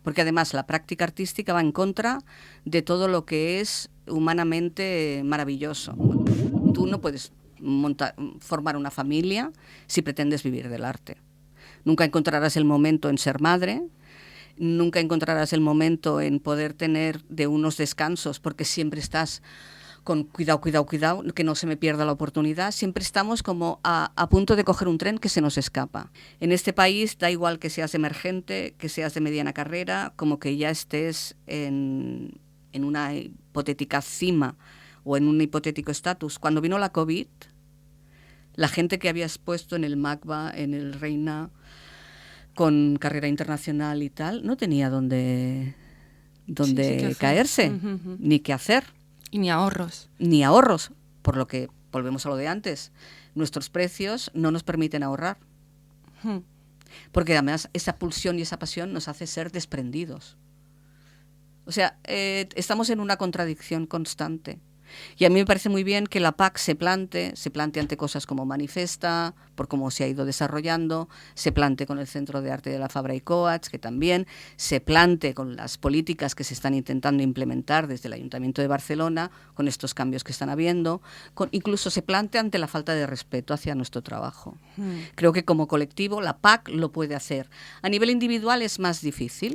Porque además la práctica artística va en contra de todo lo que es humanamente maravilloso. Tú no puedes formar una familia si pretendes vivir del arte. Nunca encontrarás el momento en ser madre, nunca encontrarás el momento en poder tener de unos descansos, porque siempre estás con cuidado, que no se me pierda la oportunidad. Siempre estamos como a punto de coger un tren que se nos escapa. En este país da igual que seas emergente, que seas de mediana carrera, como que ya estés en una hipotética cima o en un hipotético estatus. Cuando vino la COVID, la gente que habías puesto en el MACBA, en el Reina, con carrera internacional y tal, no tenía dónde caerse, ni qué hacer. Y ni ahorros. Ni ahorros, por lo que, volvemos a lo de antes, nuestros precios no nos permiten ahorrar. Porque además esa pulsión y esa pasión nos hace ser desprendidos. O sea, estamos en una contradicción constante. Y a mí me parece muy bien que la PAC se plante ante cosas como Manifesta, por cómo se ha ido desarrollando, se plante con el Centro de Arte de la Fabra y Coats, que también se plante con las políticas que se están intentando implementar desde el Ayuntamiento de Barcelona, con estos cambios que están habiendo, incluso se plante ante la falta de respeto hacia nuestro trabajo. Creo que como colectivo la PAC lo puede hacer. A nivel individual es más difícil,